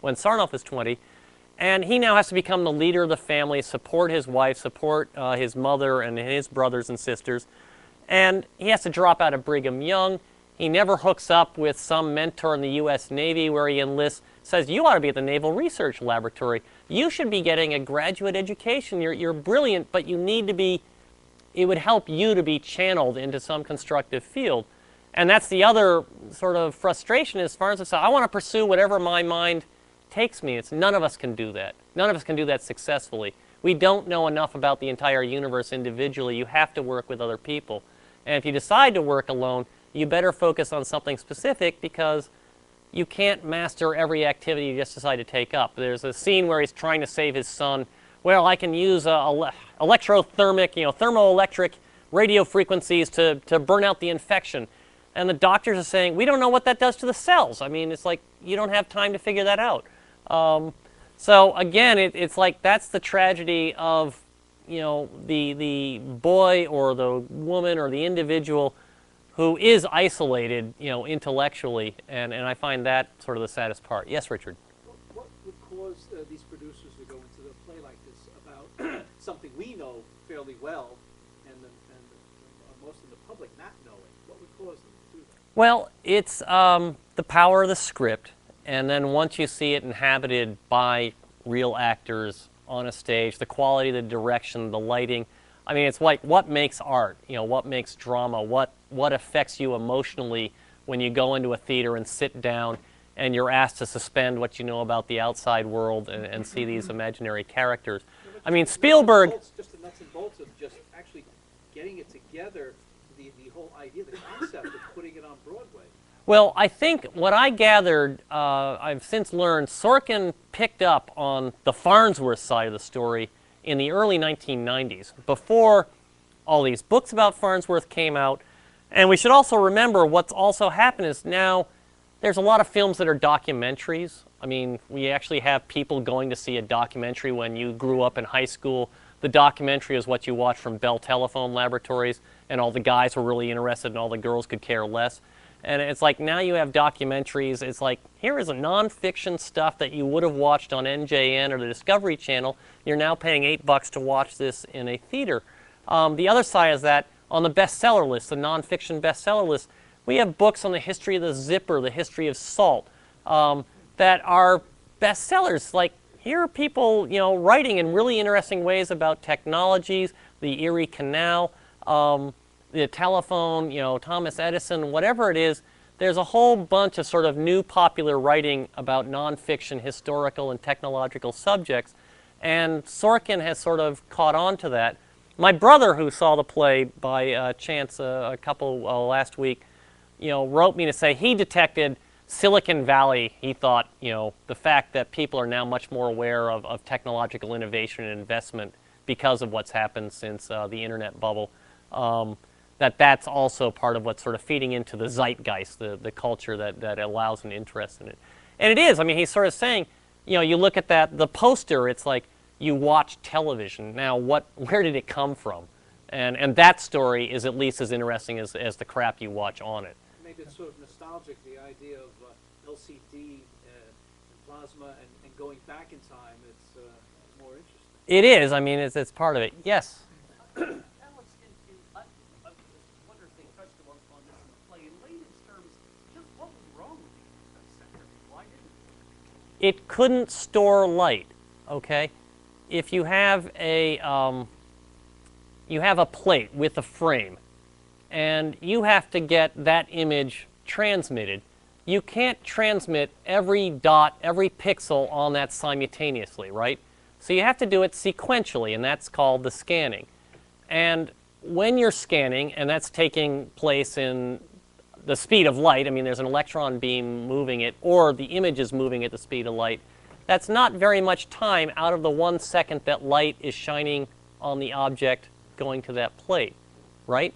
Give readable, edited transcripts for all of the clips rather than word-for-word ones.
when Sarnoff is 20. And he now has to become the leader of the family, support his wife, support his mother and his brothers and sisters. And he has to drop out of Brigham Young. He never hooks up with some mentor in the U.S. Navy where he enlists, says, you ought to be at the Naval Research Laboratory. You should be getting a graduate education. You're brilliant, but you need to be, it would help you to be channeled into some constructive field. And that's the other sort of frustration is Farnsworth said, I want to pursue whatever my mind takes me. None of us can do that. None of us can do that successfully. We don't know enough about the entire universe individually. You have to work with other people. And if you decide to work alone, you better focus on something specific because you can't master every activity you just decide to take up. There's a scene where he's trying to save his son. Well, I can use electrothermic, thermoelectric radio frequencies to burn out the infection. And the doctors are saying, we don't know what that does to the cells. I mean, it's like you don't have time to figure that out. So again, it's like that's the tragedy of the boy or the woman or the individual who is isolated, intellectually, and I find that sort of the saddest part. Yes, Richard? What would cause these producers to go into a play like this about something we know fairly well and most of the public not knowing? What would cause them to do that? Well, it's the power of the script, and then once you see it inhabited by real actors on a stage, the quality, the direction, the lighting. I mean, it's like what makes art, what makes drama, what affects you emotionally when you go into a theater and sit down and you're asked to suspend what you know about the outside world and see these imaginary characters. I mean, Spielberg... Just the nuts and bolts of just actually getting it together, the whole idea, the concept of putting it on Broadway. Well, I think what I gathered, I've since learned, Sorkin picked up on the Farnsworth side of the story in the early 1990s, before all these books about Farnsworth came out. And we should also remember what's also happened is now there's a lot of films that are documentaries. I mean, we actually have people going to see a documentary when you grew up in high school. The documentary is what you watch from Bell Telephone Laboratories, and all the guys were really interested and all the girls could care less. And it's like now you have documentaries. It's like, here is a nonfiction stuff that you would have watched on NJN or the Discovery Channel. You're now paying $8 to watch this in a theater. The other side is that on the bestseller list, the nonfiction bestseller list, we have books on the history of the zipper, the history of salt, that are bestsellers. Like, here are people, writing in really interesting ways about technologies, the Erie Canal, the telephone, Thomas Edison, whatever it is. There's a whole bunch of sort of new popular writing about nonfiction, historical, and technological subjects. And Sorkin has sort of caught on to that. My brother, who saw the play by chance a couple last week, wrote me to say he detected Silicon Valley. He thought, the fact that people are now much more aware of technological innovation and investment because of what's happened since the internet bubble, that's also part of what's sort of feeding into the zeitgeist, the culture that allows an interest in it. And it is. I mean, he's sort of saying, you look at the poster, it's like you watch television. Now, where did it come from? And that story is at least as interesting as the crap you watch on it. Maybe it's sort of nostalgic, the idea of LCD and plasma and going back in time. It's more interesting. It is. I mean, it's part of it. Yes? I wonder if they touched upon this in the play. In layman's terms, just what was wrong with the sector? Why didn't it? It couldn't store light, okay? If you have a plate with a frame, and you have to get that image transmitted, you can't transmit every dot, every pixel on that simultaneously, right? So you have to do it sequentially, and that's called the scanning. And when you're scanning, and that's taking place in the speed of light, I mean, there's an electron beam moving it, or the image is moving at the speed of light, that's not very much time out of the 1 second that light is shining on the object going to that plate, right?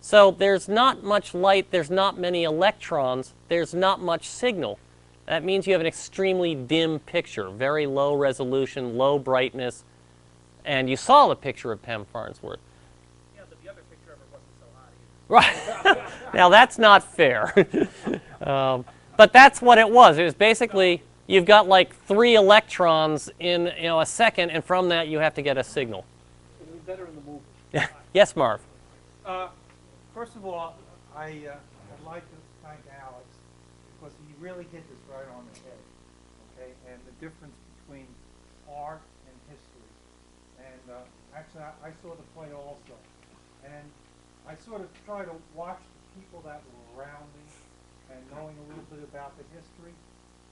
So there's not much light, there's not many electrons, there's not much signal. That means you have an extremely dim picture, very low resolution, low brightness, and you saw the picture of Pem Farnsworth. Yeah, but the other picture of her wasn't so hot either. Right. Now that's not fair. But that's what it was. It was basically... you've got like 3 electrons in a second, and from that you have to get a signal. It'll be better in the movie. Yes, Marv. First of all, I'd like to thank Alex because he really hit this right on the head, okay? And the difference between art and history. And actually, I saw the play also. And I sort of try to watch the people that were around me and knowing a little bit about the history.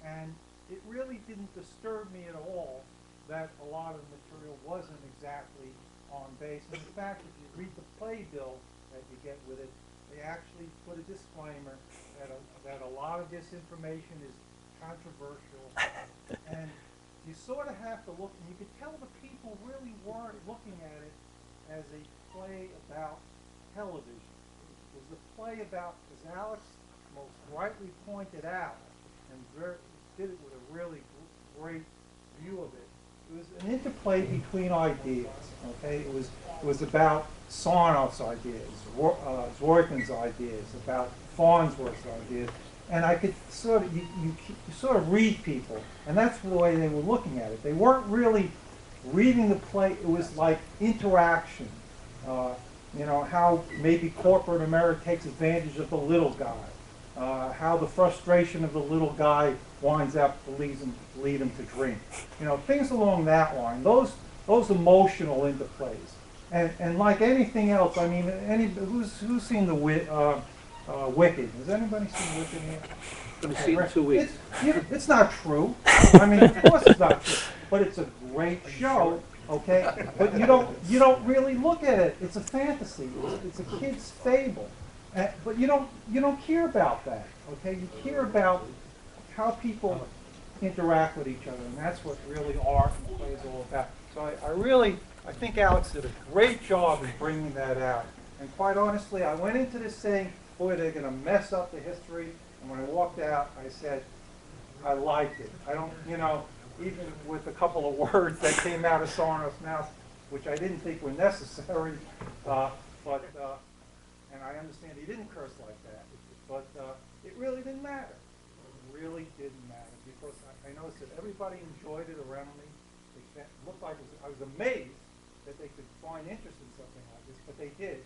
And it really didn't disturb me at all that a lot of the material wasn't exactly on base. And in fact, if you read the playbill that you get with it, they actually put a disclaimer that a lot of this information is controversial. And you sort of have to look, and you could tell the people really weren't looking at it as a play about television. It was a play about, as Alex most rightly pointed out, and did it with a really great view of it. It was an interplay between ideas. Okay, it was about Sarnoff's ideas, Zworykin's ideas, about Farnsworth's ideas, and I could sort of you sort of read people, and that's the way they were looking at it. They weren't really reading the play. It was like interaction. How maybe corporate America takes advantage of the little guy. How the frustration of the little guy winds up to lead him to drink. Things along that line. Those emotional interplays. And like anything else, I mean, who's seen the Wicked? Has anybody seen Wicked here? Going to see it in 2 weeks. It's not true. I mean, of course it's not true. But it's a great show, okay? But you don't really look at it. It's a fantasy. It's a kid's fable. But you don't care about that, okay? You care about how people interact with each other, and that's what really art and play is all about. So I think Alex did a great job in bringing that out. And quite honestly, I went into this saying, boy, they're going to mess up the history. And when I walked out, I said, I liked it. I don't, even with a couple of words that came out of Sarnoff's mouth, which I didn't think were necessary, and I understand he didn't curse like that, but it really didn't matter. It really didn't matter because I noticed that everybody enjoyed it around me. It looked like I was amazed that they could find interest in something like this, but they did.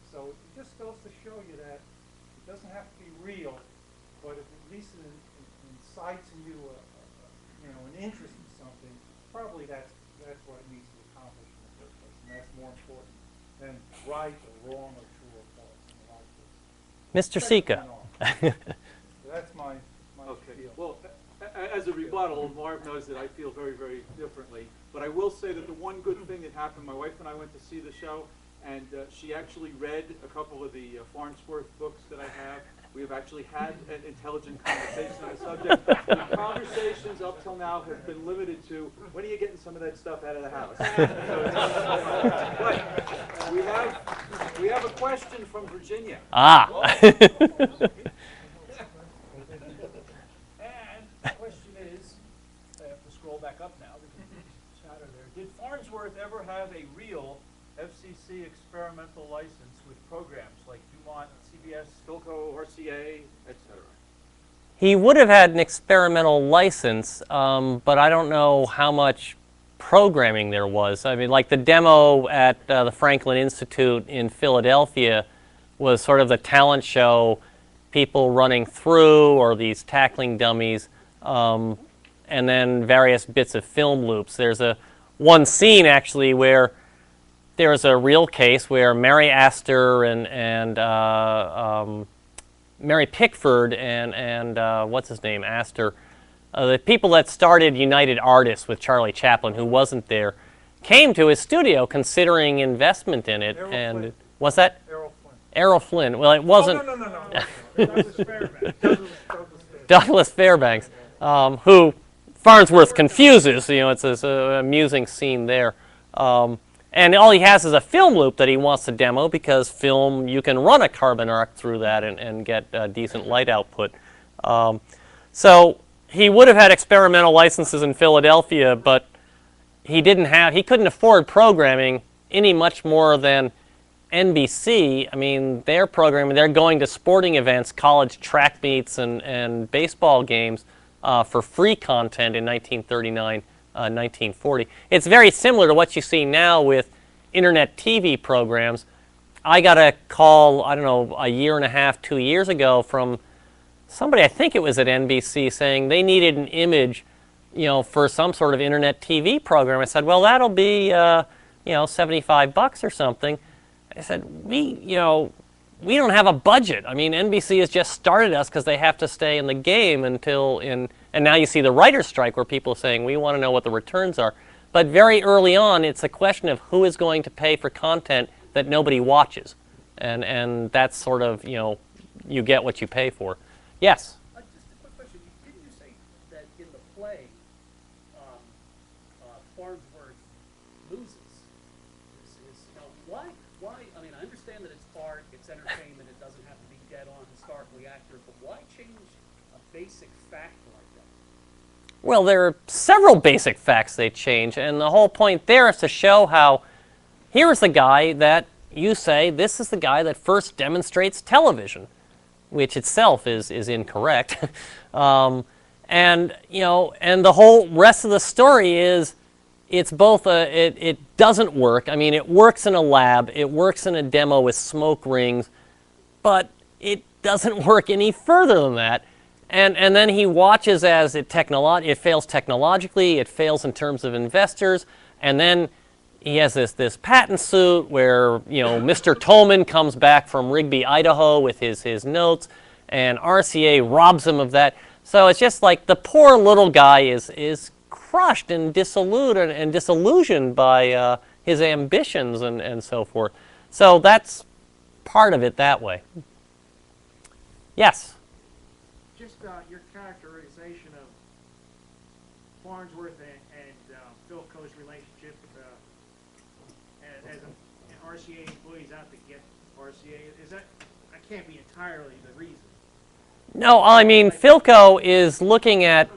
So it just goes to show you that it doesn't have to be real, but if at least it incites in you an interest in something, probably that's what it needs to accomplish in the first place, and that's more important than right or wrong or true or false in a lot of cases. Mr. Sika. So that's my Okay. spiel. Well, as a rebuttal, Marv knows that I feel very, very differently. But I will say that the one good thing that happened, my wife and I went to see the show, and she actually read a couple of the Farnsworth books that I have. We have actually had an intelligent conversation on the subject. The conversations up till now have been limited to, when are you getting some of that stuff out of the house? But we have a question from Virginia. Ah. And the question is, I have to scroll back up now because it's shadow there. Did Farnsworth ever have a real FCC experimental license with programs like Dumont, CBS, Philco, RCA, etc. He would have had an experimental license, but I don't know how much programming there was. I mean, like the demo at the Franklin Institute in Philadelphia was sort of the talent show, people running through or these tackling dummies, and then various bits of film loops. There's one scene actually where there's a real case where Mary Astor and Mary Pickford and what's his name, Astor, the people that started United Artists with Charlie Chaplin, who wasn't there, came to his studio considering investment in it. Errol and Flynn. what's that? Errol Flynn. Errol Flynn. Well, it wasn't. Oh, no. Douglas Fairbanks. Douglas Fairbanks, who Farnsworth confuses. It's an amusing scene there. And all he has is a film loop that he wants to demo because film, you can run a carbon arc through that and get decent light output. So he would have had experimental licenses in Philadelphia, but he couldn't afford programming any much more than NBC. I mean, they're going to sporting events, college track meets and baseball games. for free content in 1939, 1940. It's very similar to what you see now with internet TV programs. I got a call, I don't know, a year and a half, 2 years ago from somebody, I think it was at NBC, saying they needed an image, for some sort of internet TV program. I said, well, that'll be, $75 or something. I said, we don't have a budget. I mean, NBC has just started us because they have to stay in the game and now you see the writer's strike where people are saying, we want to know what the returns are. But very early on, it's a question of who is going to pay for content that nobody watches. And that's sort of, you get what you pay for. Yes? Just a quick question. Didn't you say that in the play, Farnsworth loses? Why? I mean, I understand that it's art, it's entertainment, it doesn't have to be dead-on historically accurate, but why change a basic fact like that? Well, there are several basic facts they change, and the whole point there is to show how here's the guy that you say, this is the guy that first demonstrates television, which itself is incorrect. And the whole rest of the story is it's both it doesn't work. I mean, it works in a lab, it works in a demo with smoke rings, but it doesn't work any further than that. And then he watches as it fails technologically, it fails in terms of investors, and then he has this patent suit where Mr. Tolman comes back from Rigby, Idaho with his notes, and RCA robs him of that. So it's just like the poor little guy is crushed and disillusioned by his ambitions and so forth. So that's part of it that way. Yes? Just your characterization of Farnsworth and Philco's relationship as an RCA employees out to get RCA. That can't be entirely the reason? No, I mean, Philco is looking at,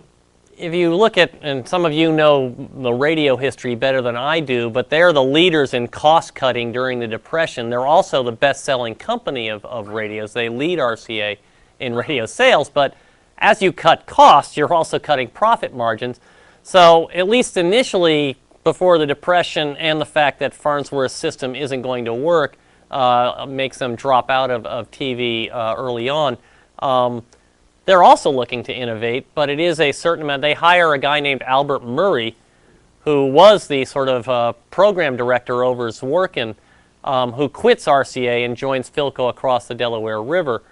if you look at, and some of you know the radio history better than I do, but they're the leaders in cost cutting during the Depression. They're also the best-selling company of radios. They lead RCA in radio sales, but as you cut costs, you're also cutting profit margins. So at least initially, before the Depression and the fact that Farnsworth's system isn't going to work makes them drop out of TV early on. They're also looking to innovate, but it is a certain amount. They hire a guy named Albert Murray, who was the sort of program director over Zworykin, who quits RCA and joins Philco across the Delaware River.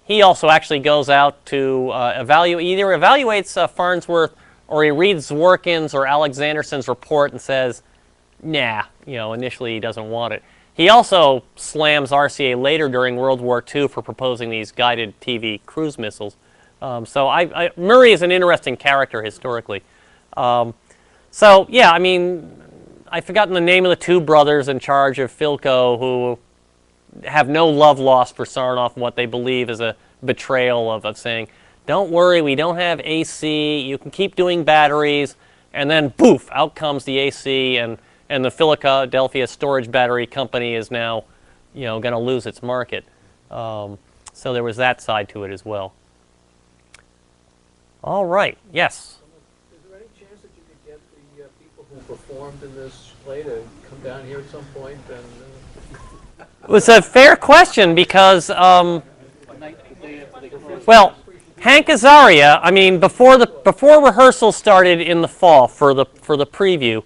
He also actually goes out to either evaluates Farnsworth, or he reads Zworykin's or Alexanderson's report and says, nah, initially he doesn't want it. He also slams RCA later during World War II for proposing these guided TV cruise missiles. So Murray is an interesting character historically. So yeah, I mean, I've forgotten the name of the two brothers in charge of Philco who have no love lost for Sarnoff and what they believe is a betrayal of saying, don't worry, we don't have AC, you can keep doing batteries, and then poof, out comes the AC, and the Philadelphia Storage Battery Company is now, going to lose its market. So there was that side to it as well. All right, yes? Is there any chance that you could get the people who performed in this play to come down here at some point? And It was a fair question because, well, Hank Azaria, I mean, before rehearsals started in the fall for the preview,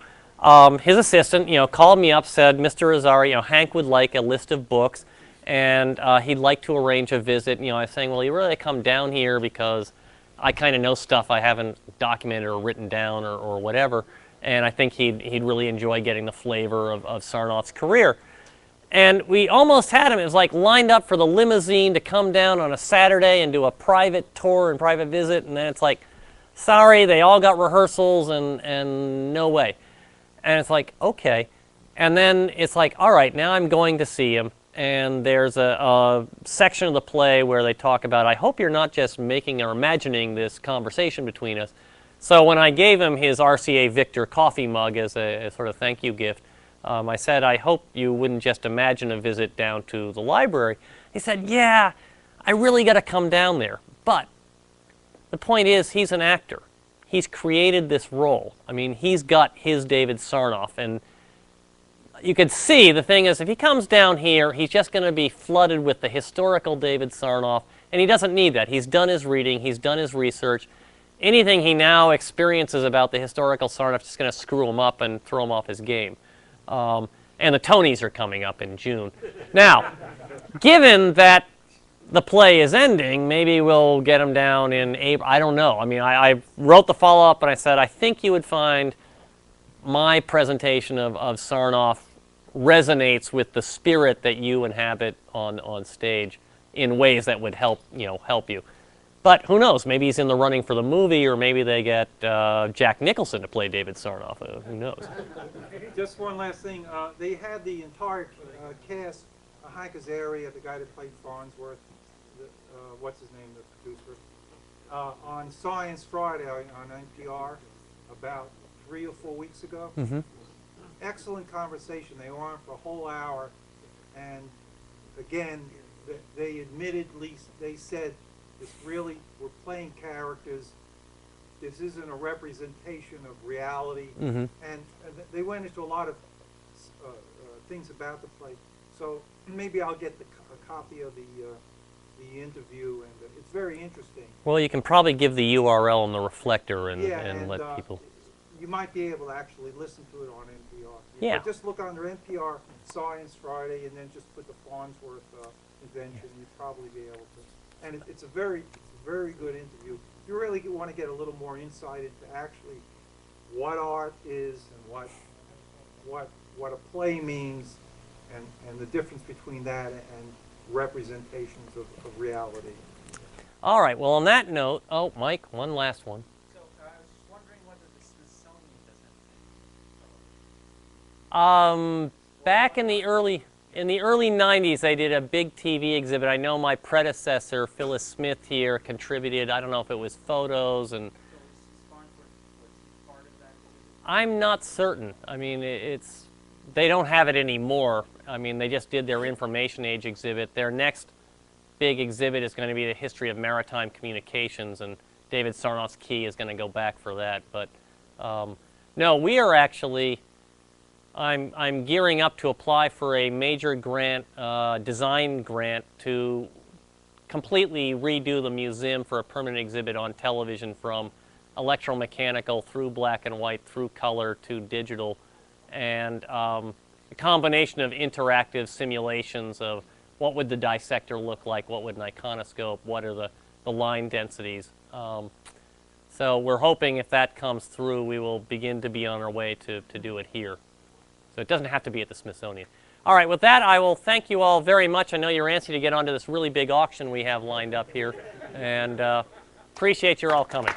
his assistant, called me up, said, Mr. Azaria, Hank would like a list of books, and he'd like to arrange a visit. I was saying, well, you really come down here because I kind of know stuff I haven't documented or written down or whatever, and I think he'd really enjoy getting the flavor of Sarnoff's career. And we almost had him. It was like lined up for the limousine to come down on a Saturday and do a private tour and private visit, and then it's like, sorry, they all got rehearsals and no way. And it's like, okay. And then it's like, all right, now I'm going to see him. And there's a section of the play where they talk about, I hope you're not just making or imagining this conversation between us. So when I gave him his RCA Victor coffee mug as a sort of thank you gift, I said, I hope you wouldn't just imagine a visit down to the library. He said, yeah, I really got to come down there. But the point is he's an actor. He's created this role. I mean, he's got his David Sarnoff, and you could see the thing is if he comes down here, he's just going to be flooded with the historical David Sarnoff, and he doesn't need that. He's done his reading. He's done his research. Anything he now experiences about the historical Sarnoff is just going to screw him up and throw him off his game. And the Tonys are coming up in June. Now, given that the play is ending, maybe we'll get him down in April. I don't know. I mean, I wrote the follow-up and I said, I think you would find my presentation of Sarnoff resonates with the spirit that you inhabit on stage in ways that would help you. But who knows? Maybe he's in the running for the movie, or maybe they get Jack Nicholson to play David Sarnoff. Who knows? Just one last thing. They had the entire cast, Hank Azaria, the guy that played Farnsworth, what's his name, the producer, on Science Friday on NPR about 3 or 4 weeks ago. Mm-hmm. Excellent conversation. They were on for a whole hour, and again, they admittedly, they said, this really, we're playing characters. This isn't a representation of reality. Mm-hmm. And they went into a lot of things about the play. So maybe I'll get a copy of the interview, and it's very interesting. Well, you can probably give the URL on the reflector and let people. You might be able to actually listen to it on NPR. Yeah. But just look under NPR Science Friday, and then just put the Farnsworth Invention. You'd probably be able to. And it's a very good interview. You really want to get a little more insight into actually what art is and what a play means, and the difference between that and representations of reality. All right. Well, on that note, Mike, one last one. So I was just wondering whether the Smithsonian does anything. Back in the early 90s, I did a big TV exhibit. I know my predecessor, Phyllis Smith here, contributed. I don't know if it was photos, and So is Farnsworth, was he part of that? I'm not certain. I mean, they don't have it anymore. I mean, they just did their Information Age exhibit. Their next big exhibit is going to be the history of maritime communications, and David Sarnoff's key is going to go back for that. But no, we are actually. I'm gearing up to apply for a major grant, design grant, to completely redo the museum for a permanent exhibit on television, from electromechanical through black and white through color to digital, and a combination of interactive simulations of what would the dissector look like, what would an iconoscope, what are the line densities. So we're hoping if that comes through, we will begin to be on our way to do it here. So it doesn't have to be at the Smithsonian. All right, with that, I will thank you all very much. I know you're antsy to get onto this really big auction we have lined up here, and appreciate you all coming.